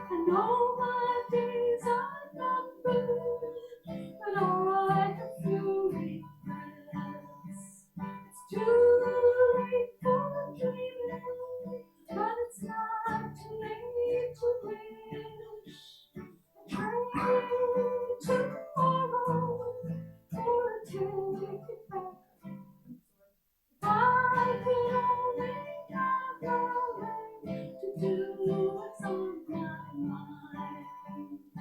And all my days are numbered, but I have few regrets. It's too late for dreaming, but it's not too late to wish. Trade tomorrow for a ticket back. I could only have a way to do what's on my mind. I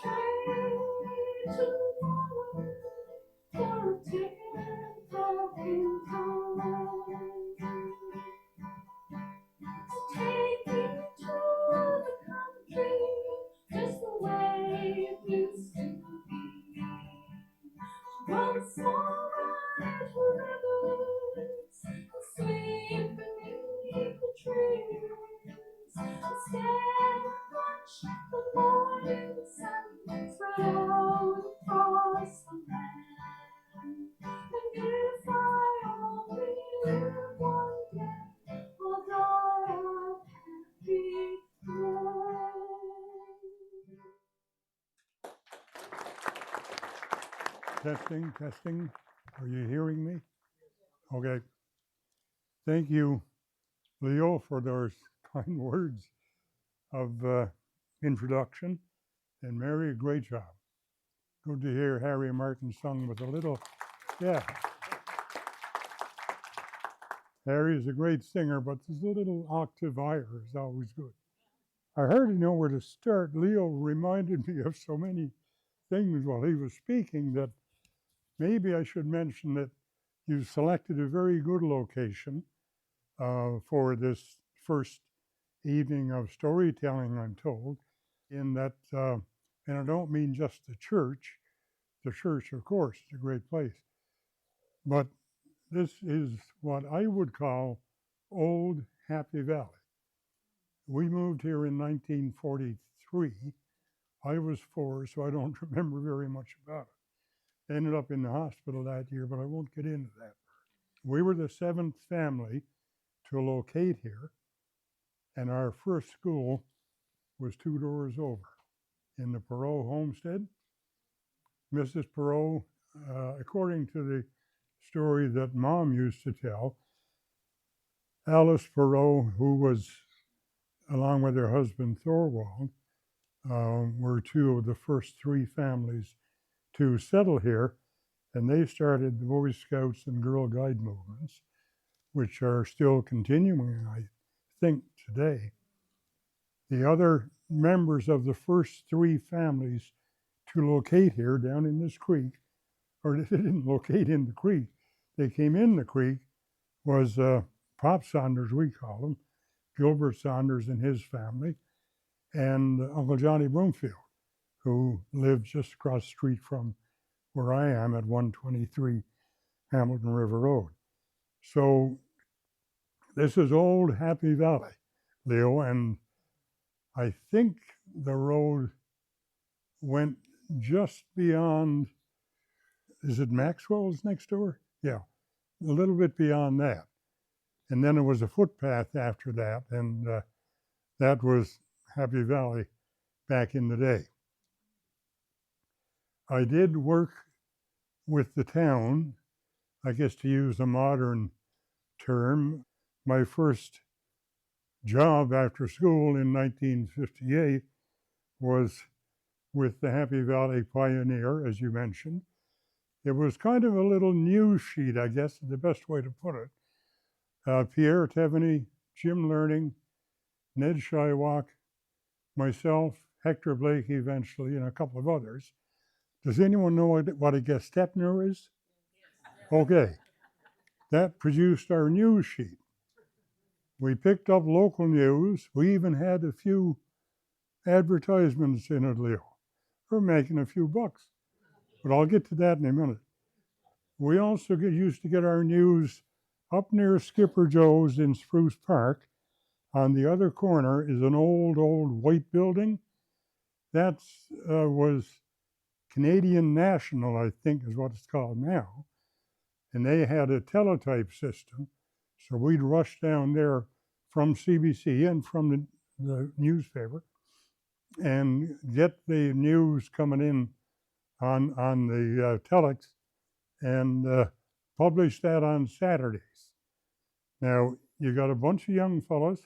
trade tomorrow for a ticket back in time. So take me to the country, just the way it used to be. Once more I'd rivers, sleep beneath the trees, and stand and watch the morning sun spread out across the land. And if I only live one day, I'll die a happy day. Testing, testing. Are you hearing me? Okay. Thank you, Leo, for those kind words of introduction. And Mary, great job. Good to hear Harry Martin sung with a little, yeah. Harry is a great singer, but there's a little octave higher is always good. I hardly know where to start. Leo reminded me of so many things while he was speaking that maybe I should mention that you selected a very good location for this first evening of storytelling, I'm told, in that, and I don't mean just the church. The church, of course, is a great place. But this is what I would call old Happy Valley. We moved here in 1943. I was 4, so I don't remember very much about it. Ended up in the hospital that year, but I won't get into that. We were the 7th family to locate here, and our first school was 2 doors over in the Perot homestead. Mrs. Perot, according to the story that Mom used to tell, Alice Perot, who was, along with her husband Thorwald, were 2 of the first 3 families to settle here, and they started the Boy Scouts and Girl Guide movements, which are still continuing, I think, today. The other members of the first 3 families to locate here down in this creek, or they didn't locate in the creek, they came in the creek, was Pop Saunders, we call him, Gilbert Saunders and his family, and Uncle Johnny Broomfield, who lived just across the street from where I am at 123 Hamilton River Road. So this is old Happy Valley, Leo, and I think the road went just beyond, is it Maxwell's next door? Yeah, a little bit beyond that. And then there was a footpath after that, and that was Happy Valley back in the day. I did work with the town, I guess to use a modern term. My first job after school in 1958 was with the Happy Valley Pioneer, as you mentioned. It was kind of a little news sheet, I guess, is the best way to put it. Pierre Teveny, Jim Learning, Ned Shywock, myself, Hector Blake eventually, and a couple of others. Does anyone know what a Gestepner is? Okay. That produced our news sheet. We picked up local news. We even had a few advertisements in it, Leo. We're making a few bucks. But I'll get to that in a minute. We also used to get our news up near Skipper Joe's in Spruce Park. On the other corner is an old white building. That was Canadian National, I think is what it's called now. and they had a teletype system. So we'd rush down there from CBC and from the newspaper and get the news coming in on the telex and publish that on Saturdays. Now, you got a bunch of young fellows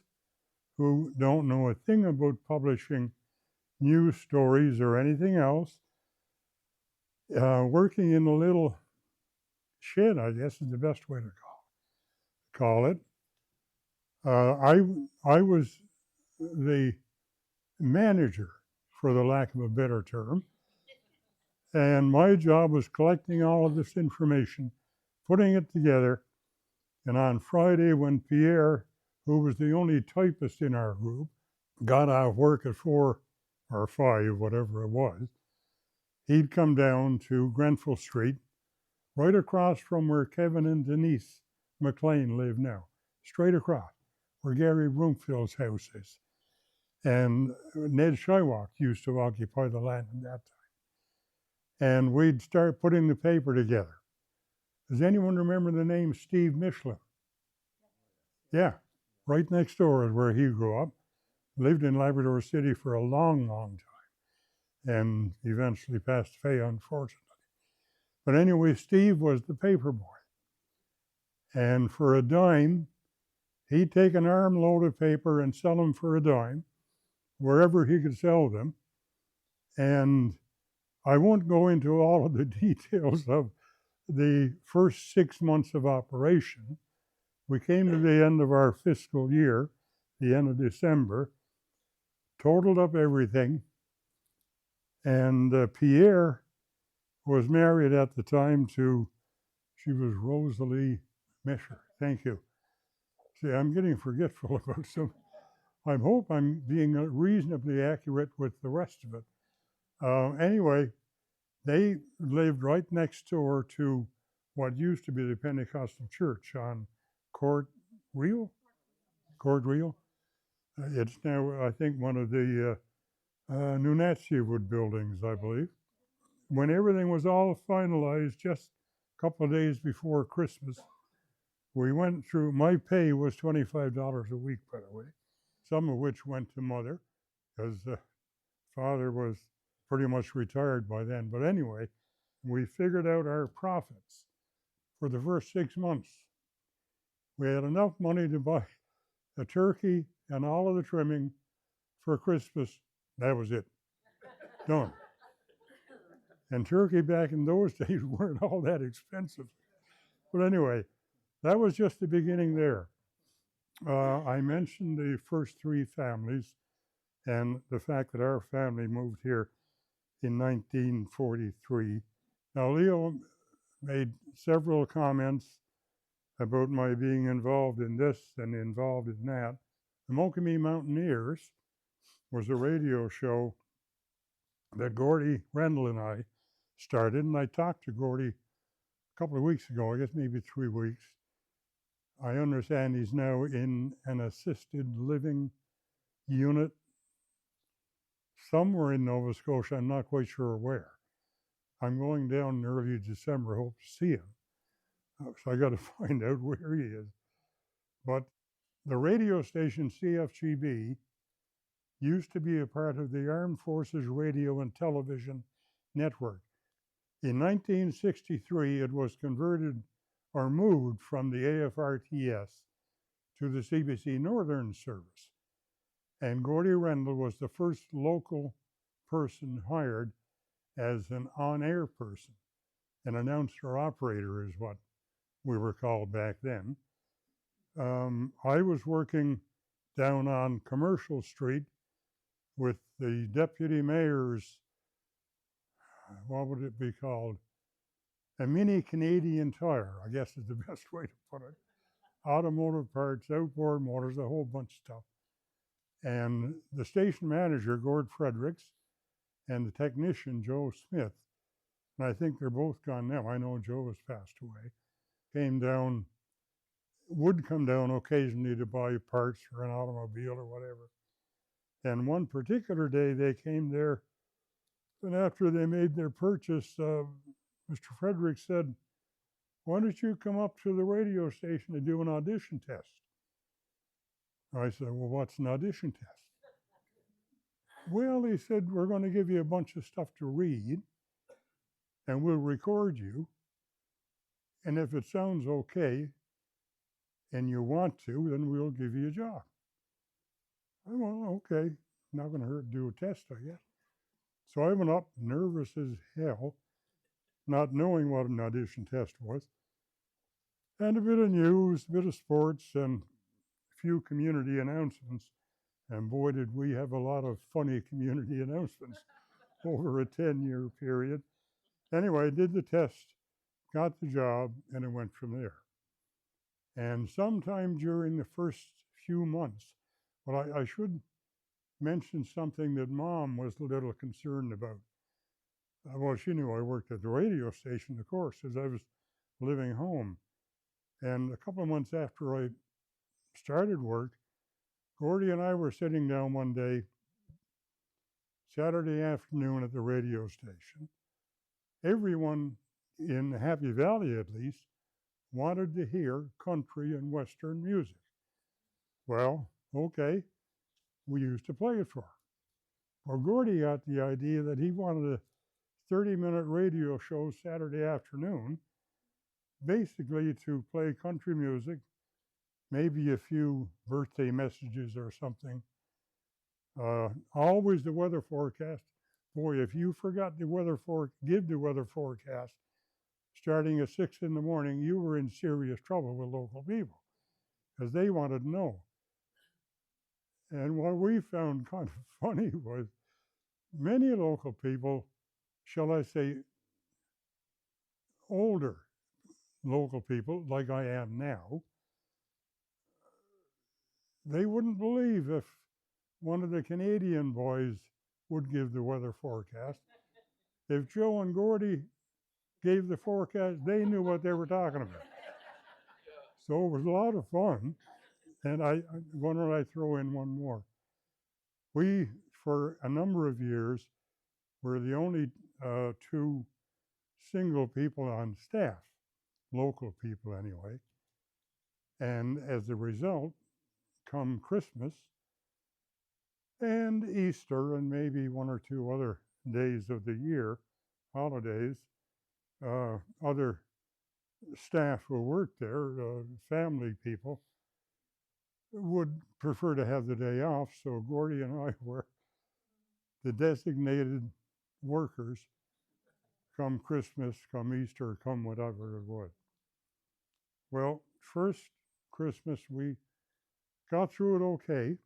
who don't know a thing about publishing news stories or anything else, working in a little shed, I guess is the best way to call it. I was the manager, for the lack of a better term, and my job was collecting all of this information, putting it together, and on Friday when Pierre, who was the only typist in our group, got out of work at 4 or 5, whatever it was, he'd come down to Grenfell Street, right across from where Kevin and Denise McLean live now, straight across, where Gary Broomfield's house is. And Ned Shywock used to occupy the land at that time. And we'd start putting the paper together. Does anyone remember the name Steve Michelin? Yeah, right next door is where he grew up. Lived in Labrador City for a long, long time, and eventually passed away, unfortunately. But anyway, Steve was the paper boy. And for a dime, he'd take an armload of paper and sell them for a dime, wherever he could sell them. And I won't go into all of the details of the first 6 months of operation. We came to the end of our fiscal year, the end of December, totaled up everything, and Pierre was married at the time to, she was Rosalie Misher. Thank you. See, I'm getting forgetful about some. I hope I'm being reasonably accurate with the rest of it. Anyway, they lived right next door to what used to be the Pentecostal church on Court Real. Court Real. It's now, I think, one of the Nunatsiawood buildings, I believe. When everything was all finalized, just a couple of days before Christmas, we went through. My pay was $25 a week, by the way, some of which went to Mother, because Father was pretty much retired by then. But anyway, we figured out our profits for the first 6 months. We had enough money to buy a turkey and all of the trimming for Christmas. That was it. Done. And turkey back in those days weren't all that expensive. But anyway, that was just the beginning there. I mentioned the first 3 families and the fact that our family moved here in 1943. Now, Leo made several comments about my being involved in this and involved in that. The Mokami Mountaineers was a radio show that Goudie Rendell and I started, and I talked to Goudie a couple of weeks ago, I guess maybe 3 weeks. I understand he's now in an assisted living unit somewhere in Nova Scotia. I'm not quite sure where. I'm going down in early December, hope to see him. So I got to find out where he is. But the radio station CFGB used to be a part of the Armed Forces Radio and Television Network. In 1963, it was converted or moved from the AFRTS to the CBC Northern Service. And Goudie Rendell was the first local person hired as an on-air person. An announcer operator is what we were called back then. I was working down on Commercial Street with the deputy mayor's, what would it be called? A mini Canadian Tire, I guess is the best way to put it. Automotive parts, outboard motors, a whole bunch of stuff. And the station manager, Gord Fredericks, and the technician, Joe Smith, and I think they're both gone now. I know Joe has passed away, would come down occasionally to buy parts for an automobile or whatever. And one particular day they came there, and after they made their purchase, Mr. Fredericks said, why don't you come up to the radio station to do an audition test? I said, well, what's an audition test? Well, he said, we're going to give you a bunch of stuff to read, and we'll record you. And if it sounds okay and you want to, then we'll give you a job. I went, well, okay, not going to hurt to do a test, I guess. So I went up, nervous as hell, not knowing what an audition test was, and a bit of news, a bit of sports, and a few community announcements. And boy, did we have a lot of funny community announcements over a 10-year period. Anyway, I did the test, got the job, and it went from there. And sometime during the first few months, well, I should mention something that Mom was a little concerned about. Well, she knew I worked at the radio station, of course, as I was living home. And a couple of months after I started work, Goudie and I were sitting down one day, Saturday afternoon at the radio station. Everyone in Happy Valley, at least, wanted to hear country and Western music. Well, okay, we used to play it for her. Well, Goudie got the idea that he wanted a 30-minute radio show Saturday afternoon, basically to play country music, maybe a few birthday messages or something. Always the weather forecast. Boy, if you forgot the give the weather forecast starting at 6 in the morning, you were in serious trouble with local people because they wanted to know. And what we found kind of funny was many local people, shall I say, older local people, like I am now, they wouldn't believe if one of the Canadian boys would give the weather forecast. If Joe and Goudie gave the forecast, they knew what they were talking about. So it was a lot of fun. And why don't I throw in one more? We, for a number of years, were the only two single people on staff, local people anyway. And as a result, come Christmas and Easter and maybe one or two other days of the year, holidays, other staff who worked there, family people, would prefer to have the day off. So Goudie and I were the designated workers come Christmas, come Easter, come whatever it was. Well, first Christmas, we got through it okay.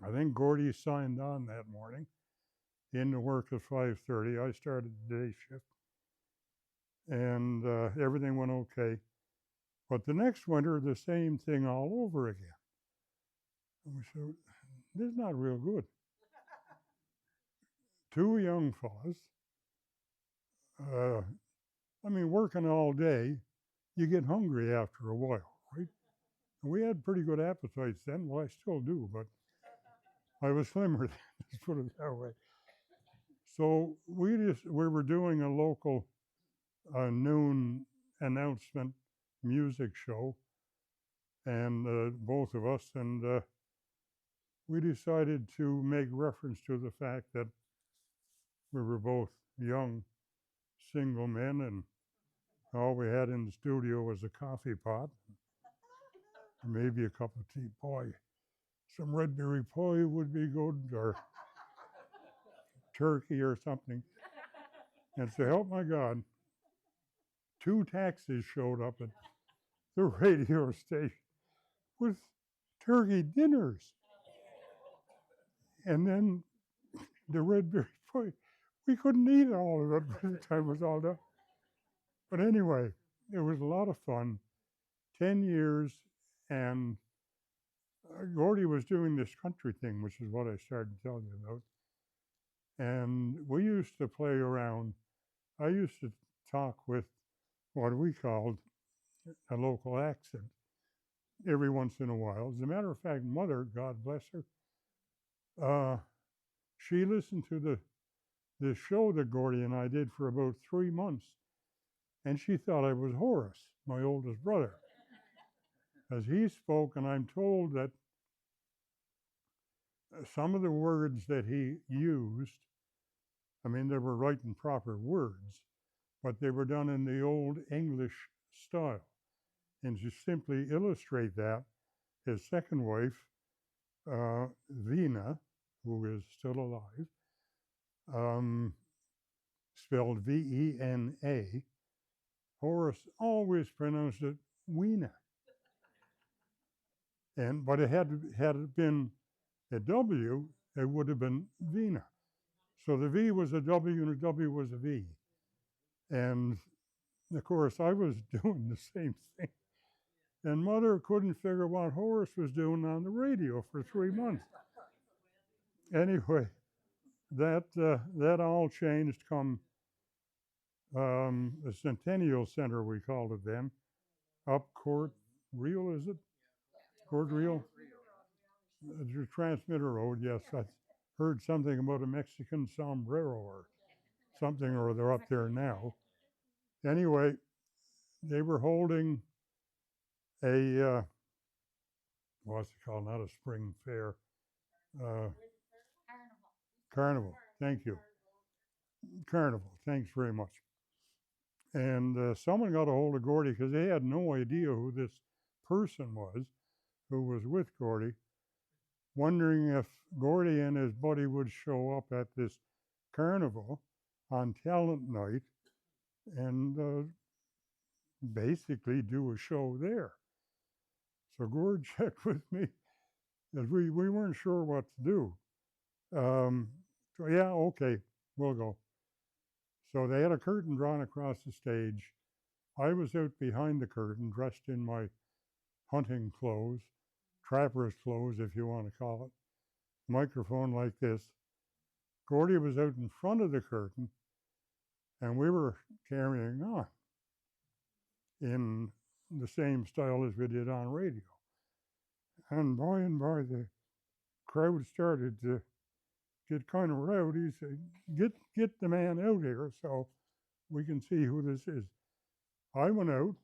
I think Goudie signed on that morning into work at 5:30. I started the day shift, and everything went okay. But the next winter, the same thing all over again. And we said, this is not real good. Two young fellas, working all day, you get hungry after a while, right? And we had pretty good appetites then. Well, I still do, but I was slimmer then, let's put it that way. So we were doing a local noon announcement music show, and both of us, and we decided to make reference to the fact that we were both young single men, and all we had in the studio was a coffee pot, maybe a cup of tea. Boy, some red berry pie would be good, or turkey or something. And so help my God, two taxis showed up at the radio station with turkey dinners. And then the red berry pie, we couldn't eat all of it by the time it was all done. But anyway, it was a lot of fun. 10 years, and Goudie was doing this country thing, which is what I started telling you about. And we used to play around. I used to talk with what we called a local accent every once in a while. As a matter of fact, Mother, God bless her, she listened to the show that Goudie and I did for about 3 months. and she thought I was Horace, my oldest brother, as he spoke. And I'm told that some of the words that he used, I mean, they were right and proper words, but they were done in the old English style. And to simply illustrate that, his second wife, Vina, who is still alive, um, spelled Vena. Horace always pronounced it Weena. But had it been a W, it would have been Vina. So the V was a W and a W was a V. And of course, I was doing the same thing. And Mother couldn't figure what Horace was doing on the radio for 3 months. Anyway, that all changed come the Centennial Center, we called it then, up Court Real, is it? Court Real? The Transmitter Road, yes. I heard something about a Mexican sombrero or something or other up there now. Anyway, they were holding a, what's it called? Not a spring fair. Uh, Carnival. Thank you. Carnival. Thanks very much. And someone got a hold of Goudie because they had no idea who this person was who was with Goudie, wondering if Goudie and his buddy would show up at this carnival on talent night and basically do a show there. So Gord checked with me because we weren't sure what to do. So yeah, okay, we'll go. So they had a curtain drawn across the stage. I was out behind the curtain, dressed in my hunting clothes, trapper's clothes, if you want to call it, microphone like this. Goudie was out in front of the curtain, and we were carrying on in the same style as we did on radio. And by the crowd started to get kind of rowdy. Said, get the man out here so we can see who this is. I went out,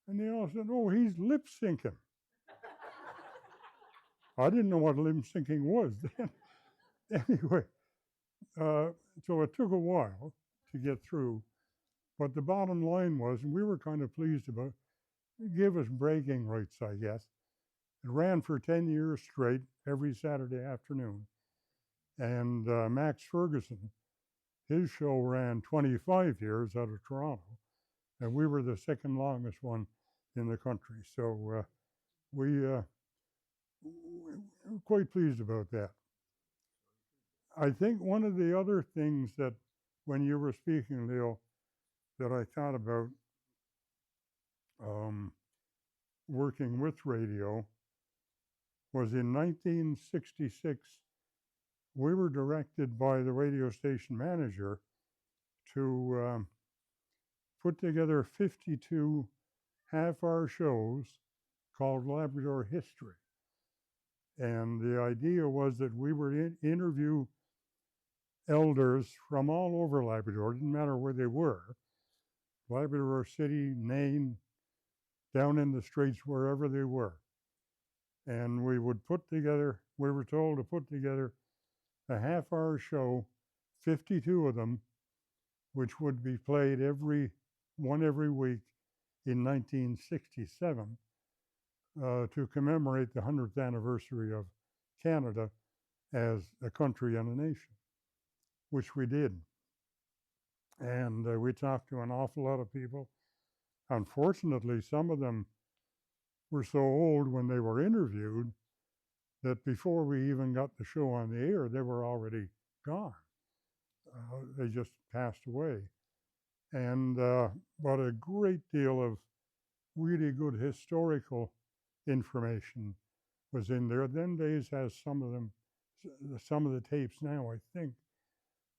and they all said, oh, he's lip syncing. I didn't know what lip syncing was then. Anyway, so it took a while to get through. But the bottom line was, and we were kind of pleased about it, gave us bragging rights, I guess. It ran for 10 years straight every Saturday afternoon. And Max Ferguson, his show ran 25 years out of Toronto, and we were the second longest one in the country. So we were quite pleased about that. I think one of the other things that, when you were speaking, Leo, that I thought about working with radio was in 1966, we were directed by the radio station manager to put together 52 half-hour shows called Labrador History. And the idea was that we would interview elders from all over Labrador, didn't matter where they were, Labrador City, Nain, down in the Straits, wherever they were. And we would we were told to put together a half-hour show, 52 of them, which would be played every week in 1967 to commemorate the 100th anniversary of Canada as a country and a nation, which we did. And we talked to an awful lot of people. Unfortunately, some of them were so old when they were interviewed that before we even got the show on the air, they were already gone. They just passed away. And but a great deal of really good historical information was in there. Them days has some of the tapes now, I think.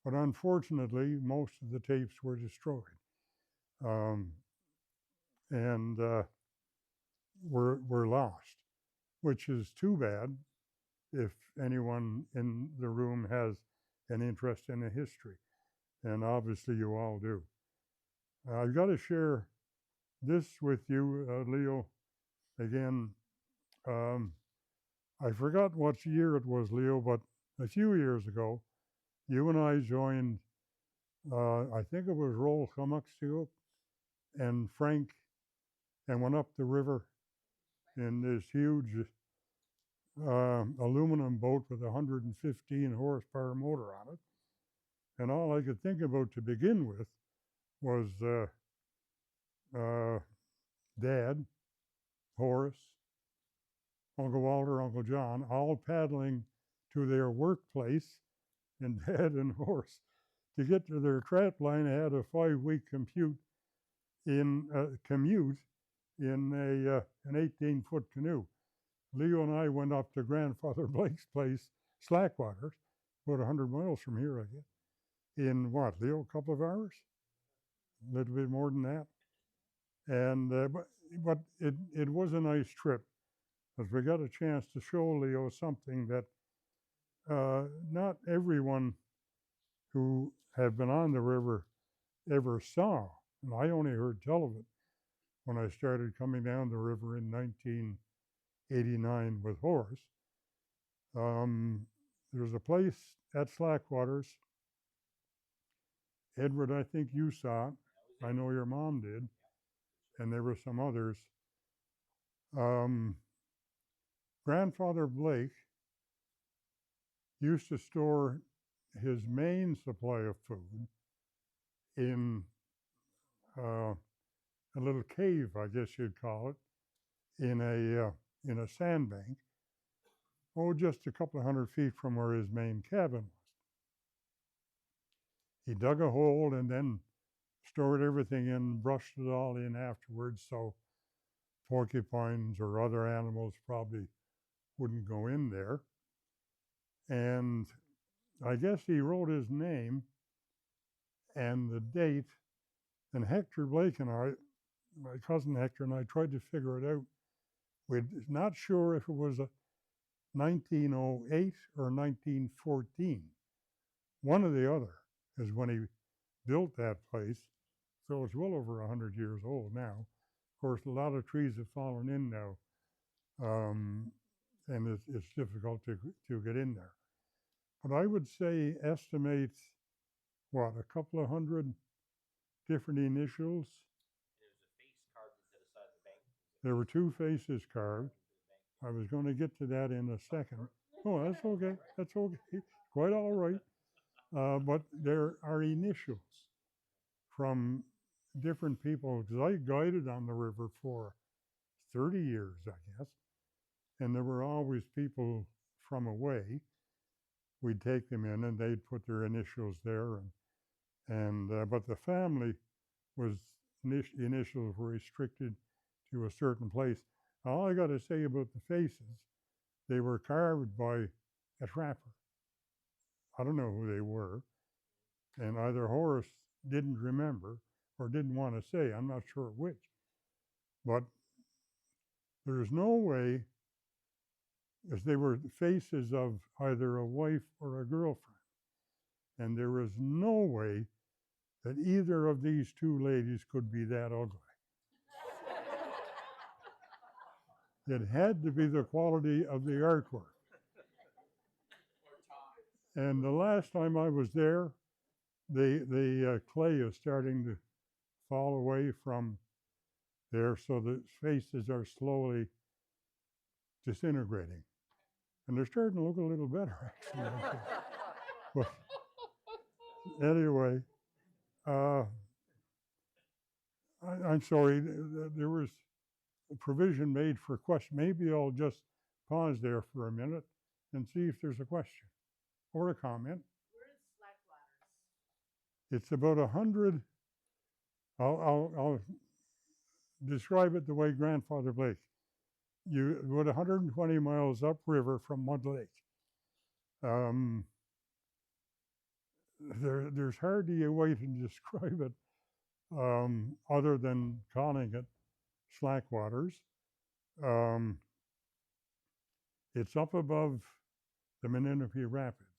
But unfortunately, most of the tapes were destroyed. And were lost, which is too bad if anyone in the room has an interest in the history. And obviously you all do. I've got to share this with you, Leo. Again, um, I forgot what year it was, Leo, but a few years ago, you and I joined, I think it was Roll Comuxteo and Frank, and went up the river in this huge aluminum boat with a 115 horsepower motor on it. And all I could think about to begin with was uh, Dad, Horace, Uncle Walter, Uncle John, all paddling to their workplace, and Dad and Horace, to get to their trap line, had a 5-week commute in an 18-foot canoe. Leo and I went up to Grandfather Blake's place, Slackwaters, about 100 miles from here, I guess, in what, Leo, a couple of hours? A little bit more than that. And but it was a nice trip, because we got a chance to show Leo something that not everyone who have been on the river ever saw. And I only heard tell of it when I started coming down the river in 1989 with Horace. There was a place at Slackwaters. Edward, I think you saw it. I know your mom did, and there were some others. Um, Grandfather Blake used to store his main supply of food in a little cave, I guess you'd call it, in a sandbank, oh, just a couple of 100 feet from where his main cabin was. He dug a hole and then stored everything in, brushed it all in afterwards, so porcupines or other animals probably wouldn't go in there. And I guess he wrote his name and the date. And Hector Blake and I, my cousin Hector and I, tried to figure it out. We're not sure if it was a 1908 or 1914. One or the other is when he built that place. So it's well over 100 years old now. Of course, a lot of trees have fallen in now, and it's difficult to get in there. But I would say estimate, what, a couple of hundred different initials. There were 2 faces carved. I was going to get to that in a second. Oh, that's okay. That's okay. Quite all right. But there are initials from different people, because I guided on the river for 30 years, I guess. And there were always people from away. We'd take them in and they'd put their initials there. But the family was, initials were restricted to a certain place. All I got to say about the faces, they were carved by a trapper. I don't know who they were. And either Horace didn't remember or didn't want to say, I'm not sure which. But there's no way, as they were faces of either a wife or a girlfriend. And there was no way that either of these 2 ladies could be that ugly. It had to be the quality of the artwork. And the last time I was there, the clay is starting to fall away from there, so the faces are slowly disintegrating. And they're starting to look a little better, actually. But anyway, I'm sorry, there was a provision made for a question. Maybe I'll just pause there for a minute and see if there's a question or a comment. Where is Slackwaters? It's about 100. I'll describe it the way Grandfather Blake. About 120 miles upriver from Mud Lake. There's hardly a way to describe it other than calling it Slackwaters. It's up above the Menindee Rapids.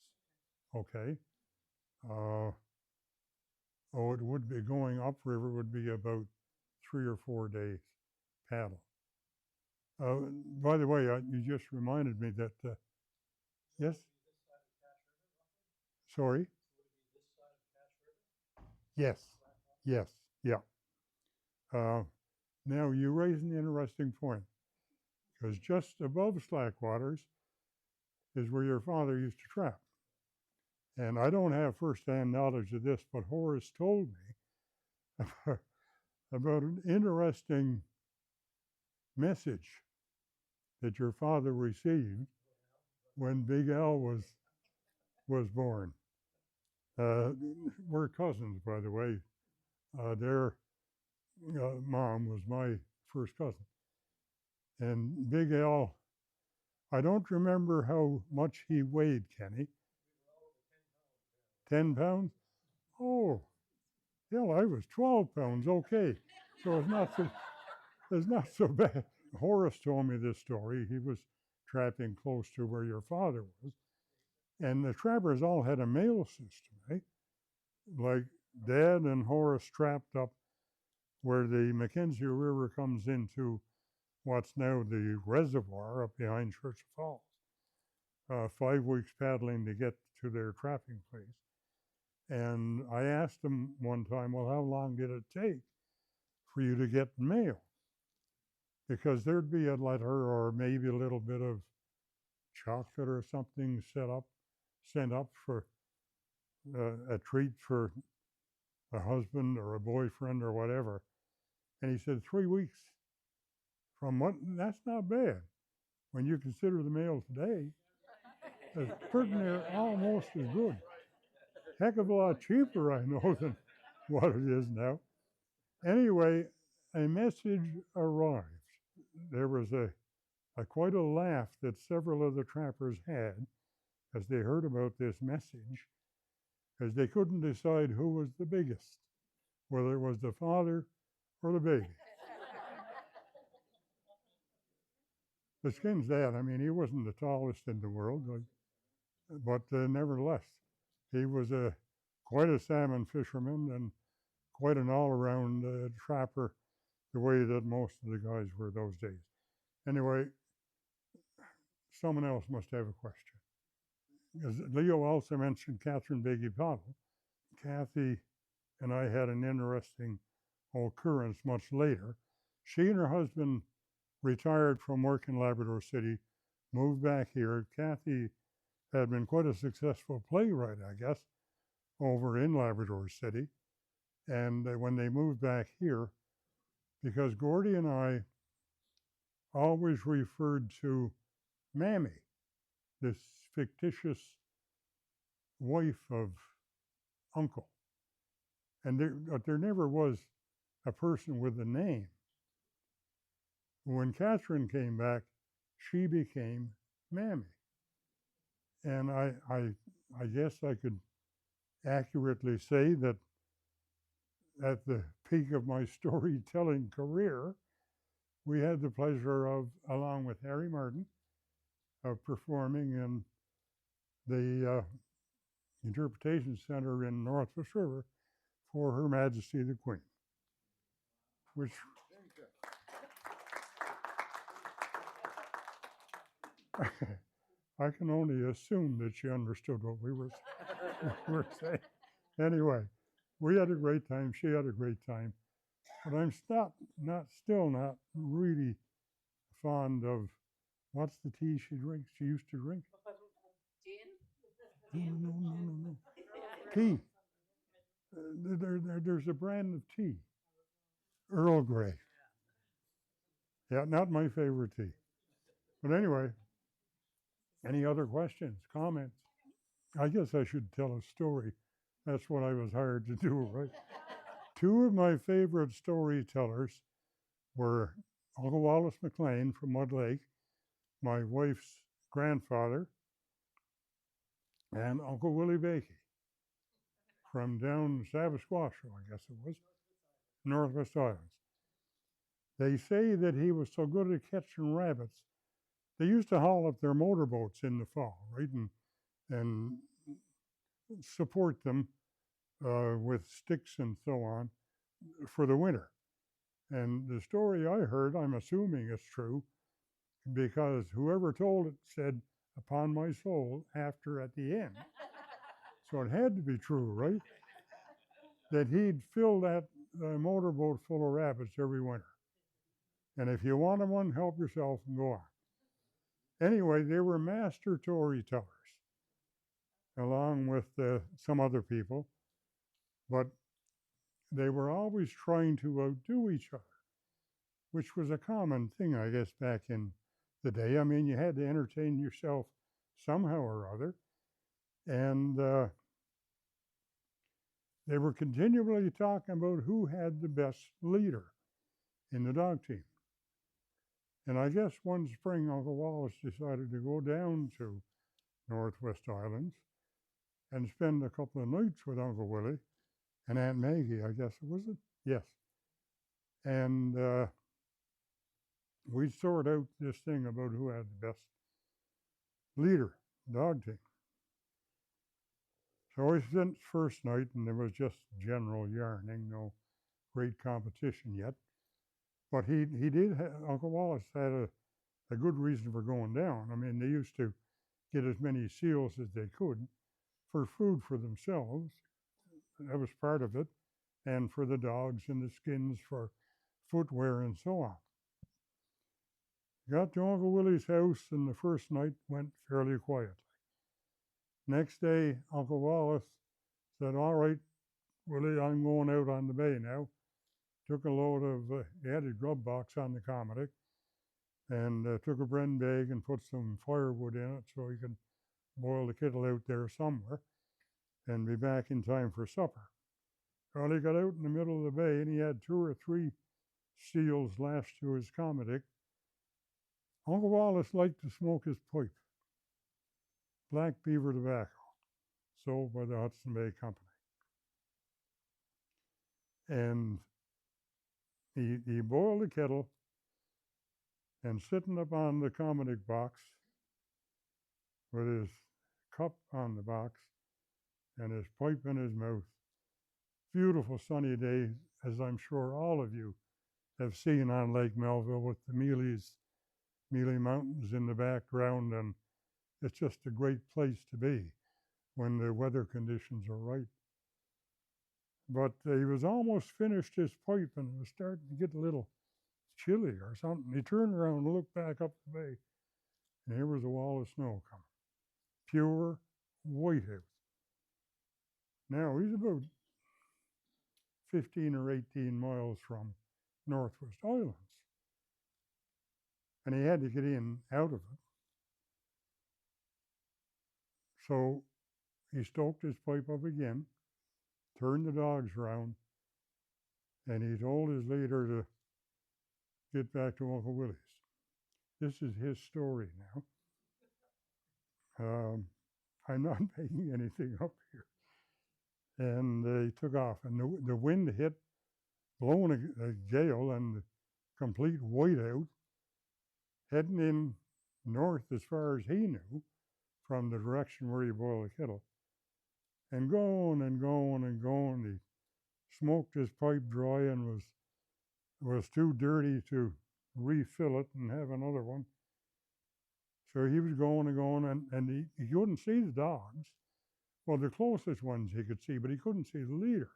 Okay. Oh, it would be going upriver would be about 3 or 4 days paddle. By the way, you just reminded me that, yes, sorry, yes, yes, yeah. Uh, Now you raise an interesting point because just above Slackwaters is where your father used to trap. And I don't have firsthand knowledge of this, but Horace told me about an interesting message that your father received when Big Al was born. We're cousins, by the way. Their mom was my first cousin. And Big Al, I don't remember how much he weighed, Kenny. 10 pounds? Oh, hell, I was 12 pounds. Okay. So it's not so bad. Horace told me this story. He was trapping close to where your father was. And the trappers all had a mail system, eh? Like Dad and Horace trapped up where the Mackenzie River comes into what's now the reservoir up behind Church Falls. 5 weeks paddling to get to their trapping place. And I asked him one time, well, how long did it take for you to get mail? Because there'd be a letter or maybe a little bit of chocolate or something sent up for a treat for a husband or a boyfriend or whatever. And he said, 3 weeks from what? That's not bad. When you consider the mail today, it's pretty near almost as good. Heck of a lot cheaper, I know, than what it is now. Anyway, a message arrived. There was quite a laugh that several of the trappers had as they heard about this message, as they couldn't decide who was the biggest, whether it was the father or the baby. The Skin's dad, I mean, he wasn't the tallest in the world, but nevertheless, he was quite a salmon fisherman and quite an all-around trapper, the way that most of the guys were those days. Anyway, someone else must have a question. As Leo also mentioned Catherine Beggy Pottle, Kathy and I had an interesting occurrence much later. She and her husband retired from work in Labrador City, moved back here. Kathy had been quite a successful playwright, I guess, over in Labrador City. And when they moved back here, because Gordy and I always referred to Mammy, this fictitious wife of Uncle. And there never was a person with a name. When Catherine came back, she became Mammy. And I guess I could accurately say that at the peak of my storytelling career, we had the pleasure of, along with Harry Martin, of performing in the Interpretation Center in Northwest River for Her Majesty the Queen, which I can only assume that she understood what we were saying. Anyway, we had a great time. She had a great time. But I'm still not really fond of what's the tea she drinks? She used to drink. No. Tea. There's a brand of tea. Earl Grey. Yeah, not my favorite tea. But anyway, any other questions, comments? I guess I should tell a story. That's what I was hired to do, right? Two of my favorite storytellers were Uncle Wallace McLean from Mud Lake, my wife's grandfather, and Uncle Willie Bakey from down Sabasquasho, I guess it was, Northwest Islands. They say that he was so good at catching rabbits. They used to haul up their motorboats in the fall, right, and support them with sticks and so on for the winter. And the story I heard, I'm assuming it's true, because whoever told it said, upon my soul, after at the end. So it had to be true, right? That he'd fill that motorboat full of rabbits every winter. And if you wanted one, help yourself and go on. Anyway, they were master storytellers, along with some other people, but they were always trying to outdo each other, which was a common thing, I guess, back in the day. I mean, you had to entertain yourself somehow or other, and they were continually talking about who had the best leader in the dog team. And I guess one spring, Uncle Wallace decided to go down to Northwest Islands and spend a couple of nights with Uncle Willie and Aunt Maggie, I guess, was it? Yes. And we sort out this thing about who had the best leader, dog team. So we spent first night, and there was just general yarning, no great competition yet. But he did, Uncle Wallace had a good reason for going down. I mean, they used to get as many seals as they could for food for themselves. That was part of it. And for the dogs and the skins for footwear and so on. Got to Uncle Willie's house, and the first night went fairly quietly. Next day, Uncle Wallace said, all right, Willie, I'm going out on the bay now. Took a load of, he had a grub box on the Commodore, and took a bren bag and put some firewood in it so he could boil the kettle out there somewhere and be back in time for supper. Well, he got out in the middle of the bay, and he had 2 or 3 seals lashed to his Commodore. Uncle Wallace liked to smoke his pipe, black beaver tobacco, sold by the Hudson Bay Company. And he boiled the kettle, and sitting up on the Commodore box with his cup on the box and his pipe in his mouth, beautiful sunny day, as I'm sure all of you have seen on Lake Melville with the Mealy Mountains in the background, and it's just a great place to be when the weather conditions are right. But he was almost finished his pipe, and it was starting to get a little chilly or something. He turned around and looked back up the bay, and here was a wall of snow coming, pure whiteout. Now, he's about 15 or 18 miles from Northwest Islands, and he had to get in out of it. So he stoked his pipe up again, turned the dogs around, and he told his leader to get back to Uncle Willie's. This is his story now. I'm not making anything up here. And he took off, and the wind hit, blowing a gale and complete whiteout, heading in north as far as he knew from the direction where he boiled the kettle, and going and going and going. He smoked his pipe dry and was too dirty to refill it and have another one. So he was going and going, and he couldn't see the dogs. Well, the closest ones he could see, but he couldn't see the leader.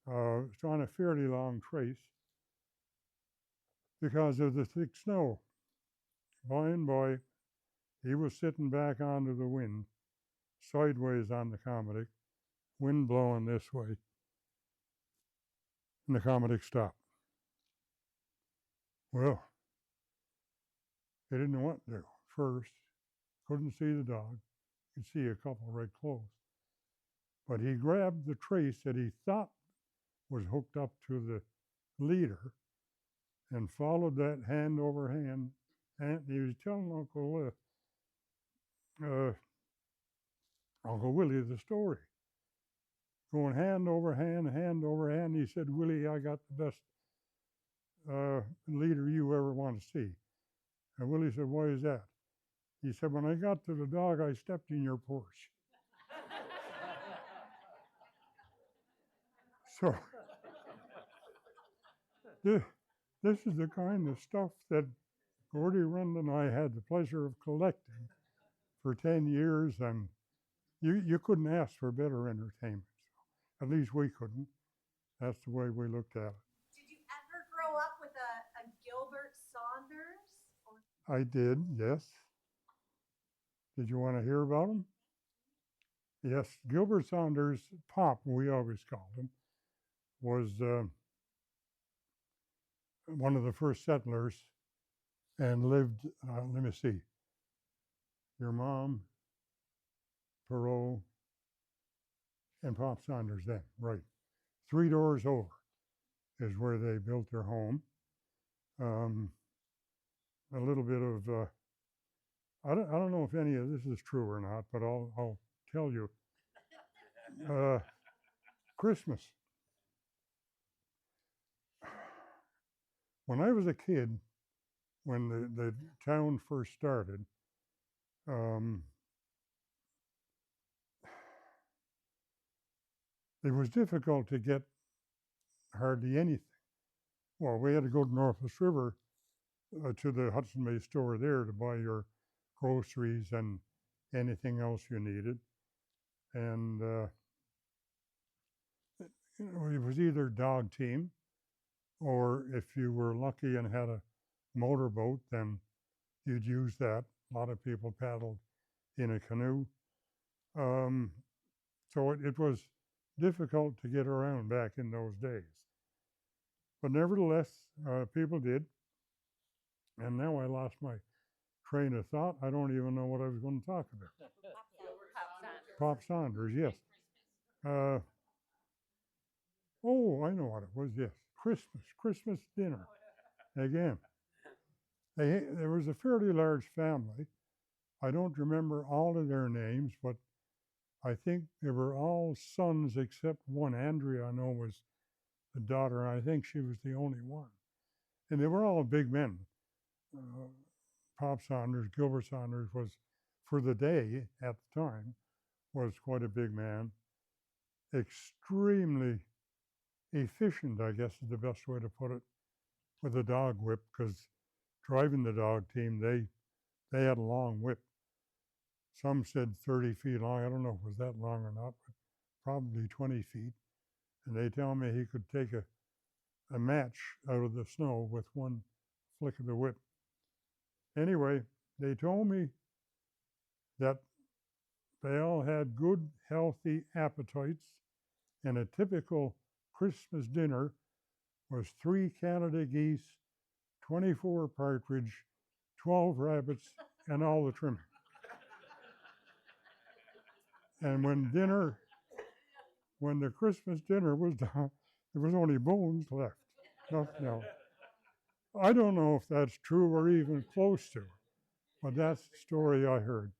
It's on a fairly long trace because of the thick snow. By and by, he was sitting back onto the wind, sideways on the Commodore, wind blowing this way, and the Commodore stopped. Well, he didn't know what to do. First, couldn't see the dog, could see a couple right close. But he grabbed the trace that he thought was hooked up to the leader and followed that hand over hand. And he was telling Uncle Willie the story, going hand over hand, hand over hand. He said, Willie, I got the best leader you ever want to see. And Willie said, why is that? He said, when I got to the dog, I stepped in your porch. So this is the kind of stuff that Gordy Rund and I had the pleasure of collecting for 10 years, and you couldn't ask for better entertainment. At least we couldn't. That's the way we looked at it. Did you ever grow up with a Gilbert Saunders? I did, yes. Did you want to hear about him? Yes, Gilbert Saunders, Pop, we always called him, was one of the first settlers and lived, let me see, your mom, Perot, and Pop Saunders then, right. 3 doors over is where they built their home. A little bit of, I don't know if any of this is true or not, but I'll tell you. Christmas. When I was a kid, when the town first started, it was difficult to get hardly anything. Well, we had to go to Northwest River to the Hudson Bay store there to buy your groceries and anything else you needed. And it was either dog team, or if you were lucky and had a motorboat, then you'd use that. A lot of people paddled in a canoe. So it was difficult to get around back in those days. But nevertheless, people did. And now I lost my train of thought. I don't even know what I was going to talk about. Pop Saunders, yes. Oh, I know what it was, yes. Christmas dinner. Again. There was a fairly large family. I don't remember all of their names, but I think they were all sons except one. Andrea, I know, was the daughter. I think she was the only one. And they were all big men. Pop Saunders, Gilbert Saunders was, for the day at the time, was quite a big man. Extremely efficient, I guess is the best way to put it, with a dog whip, because driving the dog team, they had a long whip. Some said 30 feet long. I don't know if it was that long or not, but probably 20 feet. And they tell me he could take a match out of the snow with one flick of the whip. Anyway, they told me that they all had good, healthy appetites, and a typical Christmas dinner was 3 Canada geese, 24 partridge, 12 rabbits, and all the trimming. And when the Christmas dinner was done, there was only bones left, nothing else. I don't know if that's true or even close to it, but that's the story I heard.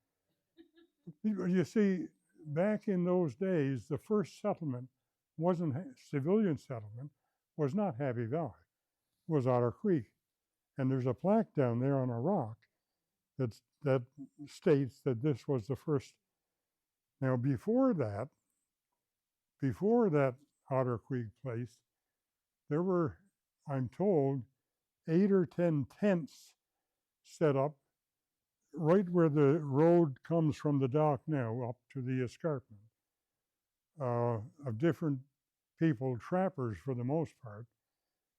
You see, back in those days, the first settlement wasn't civilian settlement, was not Happy Valley, it was Otter Creek. And there's a plaque down there on a rock that states that this was the first. Now, before that Otter Creek place, there were, I'm told, 8 or 10 tents set up right where the road comes from the dock now up to the escarpment, of different people, trappers for the most part.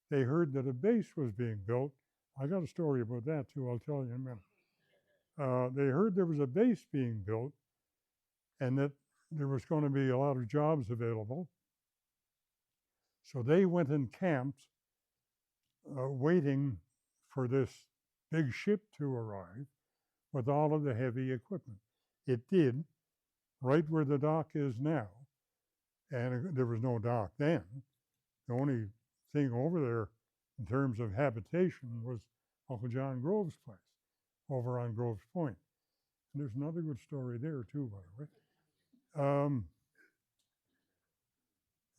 They heard that a base was being built. I got a story about that too, I'll tell you in a minute. They heard there was a base being built and that there was going to be a lot of jobs available. So they went and camped, waiting for this big ship to arrive with all of the heavy equipment. It did, right where the dock is now. And there was no dock then. The only thing over there in terms of habitation was Uncle John Grove's place over on Grove's Point. And there's another good story there too, by the way.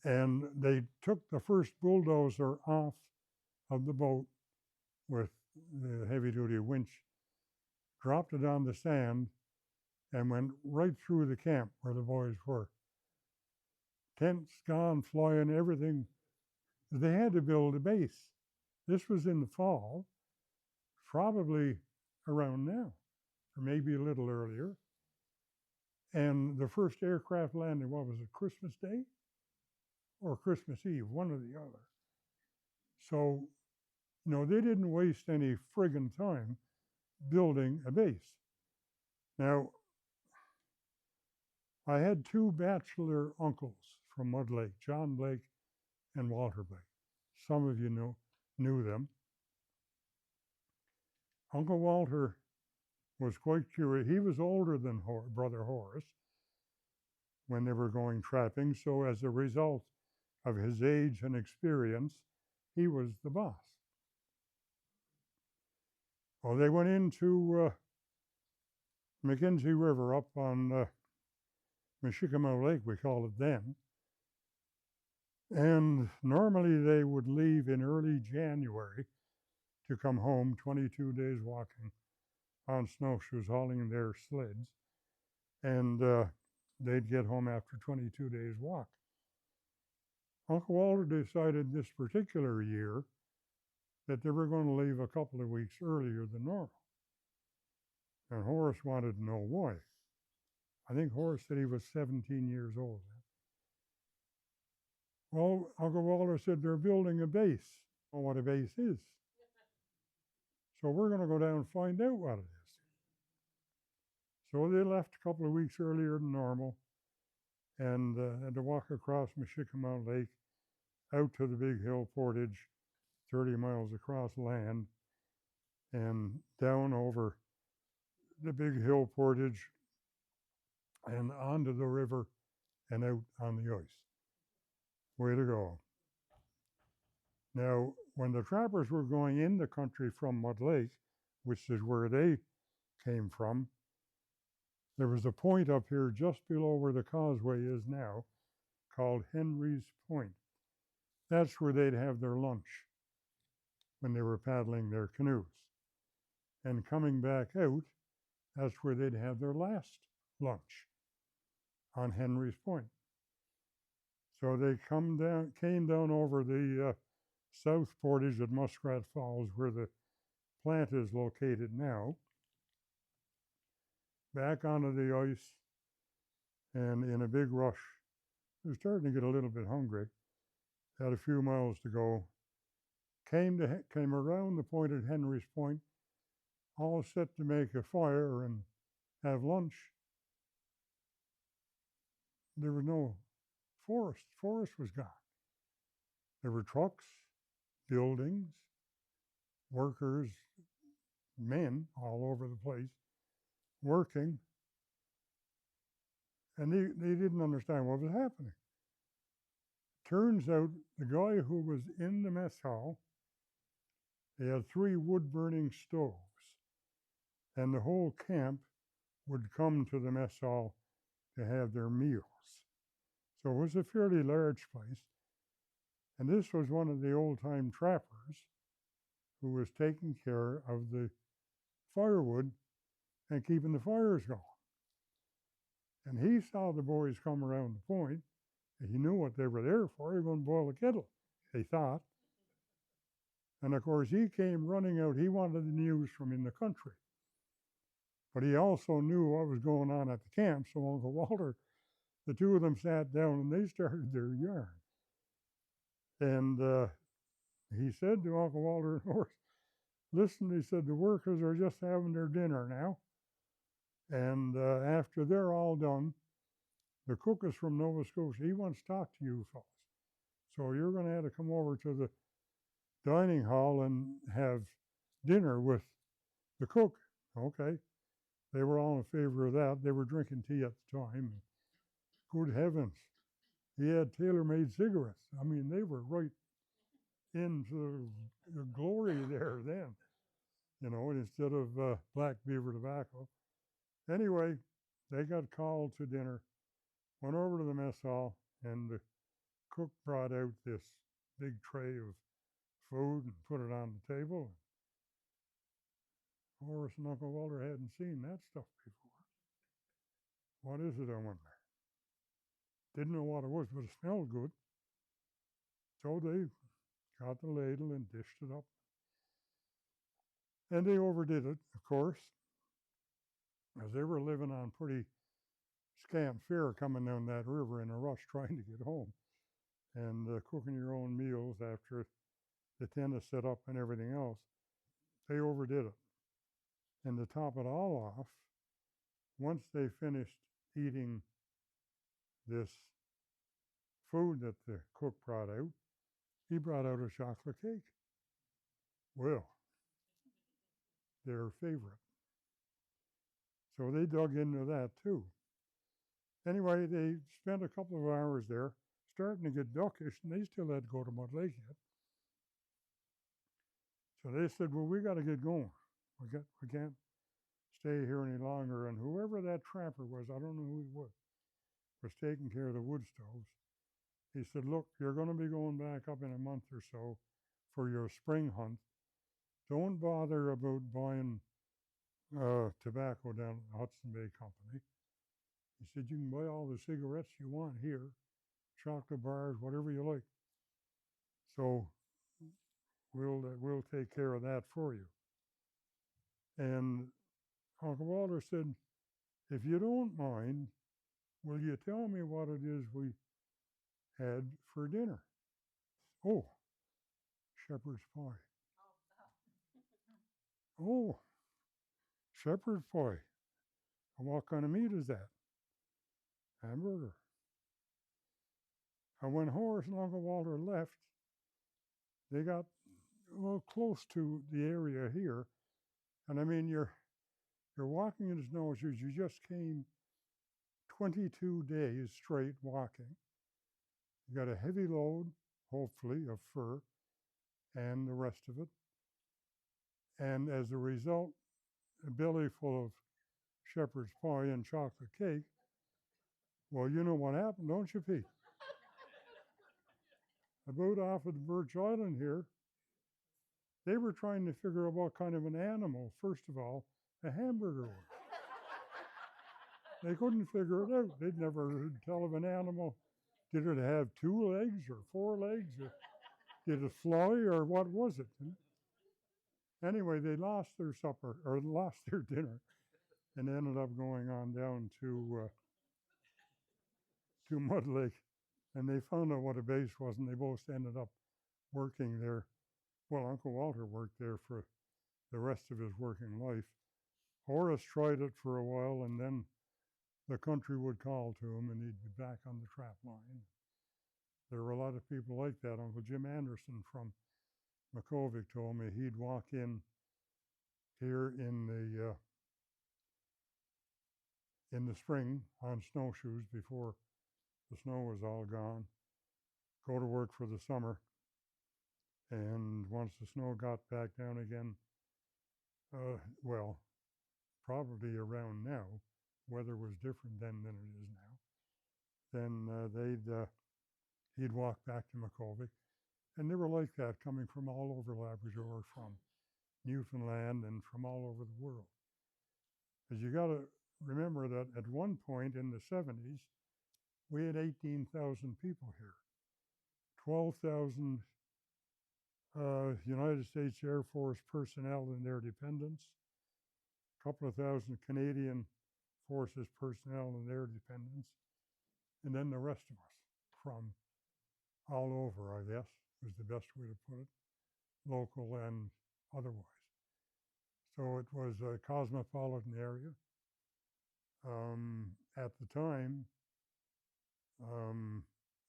And they took the first bulldozer off of the boat with the heavy-duty winch, dropped it on the sand, and went right through the camp where the boys were. tents gone flying, everything. They had to build a base. This was in the fall, probably around now, or maybe a little earlier. And the first aircraft landed, what was it, Christmas Day or Christmas Eve, one or the other. So, they didn't waste any friggin' time building a base. Now, I had two bachelor uncles from Mud Lake, John Blake and Walter Blake. Some of you knew them. Uncle Walter was quite curious. He was older than Brother Horace when they were going trapping, so as a result of his age and experience, he was the boss. Well, they went into Mackenzie River up on Michigamow Lake, we called it then. And normally they would leave in early January to come home, 22 days walking on snowshoes, hauling their sleds. And they'd get home after 22 days walk. Uncle Walter decided this particular year that they were going to leave a couple of weeks earlier than normal. And Horace wanted to know why. I think Horace said he was 17 years old then. Well, Uncle Walter said they're building a base. I don't know what a base is. So we're going to go down and find out what it is. So they left a couple of weeks earlier than normal and had to walk across Michigamow Lake out to the big hill portage, 30 miles across land, and down over the big hill portage and onto the river and out on the ice. Way to go. Now, when the trappers were going in the country from Mud Lake, which is where they came from, there was a point up here just below where the causeway is now called Henry's Point. That's where they'd have their lunch when they were paddling their canoes. And coming back out, that's where they'd have their last lunch, on Henry's Point. So they came down over the South Portage at Muskrat Falls, where the plant is located now, back onto the ice, and in a big rush. They were starting to get a little bit hungry. Had a few miles to go. Came around the point at Henry's Point, all set to make a fire and have lunch. There was no forest. Forest was gone. There were trucks, buildings, workers, men all over the place working, and they didn't understand what was happening. Turns out the guy who was in the mess hall, they had 3 wood-burning stoves, and the whole camp would come to the mess hall to have their meals. So it was a fairly large place, and this was one of the old-time trappers who was taking care of the firewood and keeping the fires going. And he saw the boys come around the point, and he knew what they were there for. They were going to boil a kettle, they thought. And of course, he came running out. He wanted the news from in the country. But he also knew what was going on at the camp, so Uncle Walter, the two of them sat down and they started their yarn. And he said to Uncle Walter, listen, he said, the workers are just having their dinner now. And after they're all done, the cook is from Nova Scotia. He wants to talk to you folks. So you're going to have to come over to the dining hall and have dinner with the cook. Okay. They were all in favor of that. They were drinking tea at the time. Good heavens. He had tailor-made cigarettes. I mean, they were right into the glory there then, instead of black beaver tobacco. Anyway, they got called to dinner, went over to the mess hall, and the cook brought out this big tray of food and put it on the table. Horace and Uncle Walter hadn't seen that stuff before. What is it, I wonder? Didn't know what it was, but it smelled good. So they got the ladle and dished it up. And they overdid it, of course, as they were living on pretty scant fare coming down that river in a rush trying to get home. And cooking your own meals after the tent is set up and everything else. They overdid it. And to top it all off, once they finished eating this food that the cook brought out, he brought out a chocolate cake. Well, their favorite. So they dug into that too. Anyway, they spent a couple of hours there, starting to get duckish, and they still had to go to Mud Lake yet. So they said, well, we got to get going. We can't stay here any longer. And whoever that trapper was, I don't know who he was taking care of the wood stoves. He said, look, you're going to be going back up in a month or so for your spring hunt. Don't bother about buying tobacco down at the Hudson Bay Company. He said, you can buy all the cigarettes you want here, chocolate bars, whatever you like. So we'll take care of that for you. And Uncle Walter said, if you don't mind, will you tell me what it is we had for dinner? Oh, shepherd's pie. Oh, shepherd's pie. And what kind of meat is that? Hamburger. And when Horace and Uncle Walter left, they got close to the area here. And I mean, you're walking in snowshoes. You just came 22 days straight walking. You got a heavy load, hopefully, of fur and the rest of it. And as a result, a belly full of shepherd's pie and chocolate cake. Well, you know what happened, don't you, Pete? About off of the Birch Island here, they were trying to figure out what kind of an animal, first of all, a hamburger was. They couldn't figure it out. They'd never heard tell of an animal. Did it have 2 legs or 4 legs? Or did it fly or what was it? Anyway, they lost their supper or lost their dinner and ended up going on down to Mud Lake. And they found out what a base was, and they both ended up working there. Well, Uncle Walter worked there for the rest of his working life. Horace tried it for a while, and then the country would call to him, and he'd be back on the trap line. There were a lot of people like that. Uncle Jim Anderson from Makovic told me he'd walk in here in the spring on snowshoes before the snow was all gone, go to work for the summer, and once the snow got back down again, well, probably around now, weather was different then than it is now, then he'd walk back to Makovic. And they were like that, coming from all over Labrador, from Newfoundland, and from all over the world. Because you got to remember that at one point in the 70s, we had 18,000 people here, 12,000 United States Air Force personnel and their dependents, a couple of thousand Canadian Forces personnel and their dependents, and then the rest of us from all over, I guess, was the best way to put it, local and otherwise. So it was a cosmopolitan area. At the time,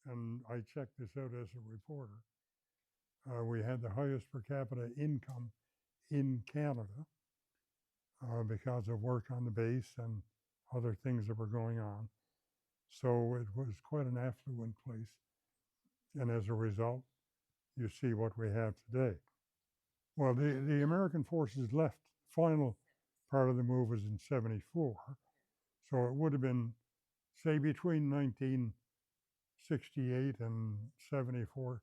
and I checked this out as a reporter, we had the highest per capita income in Canada because of work on the base and other things that were going on. So it was quite an affluent place. And as a result, you see what we have today. Well, the American forces left. Final part of the move was in 74. So it would have been, say, between 1968 and 74,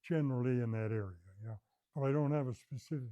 generally in that area, yeah. But I don't have a specific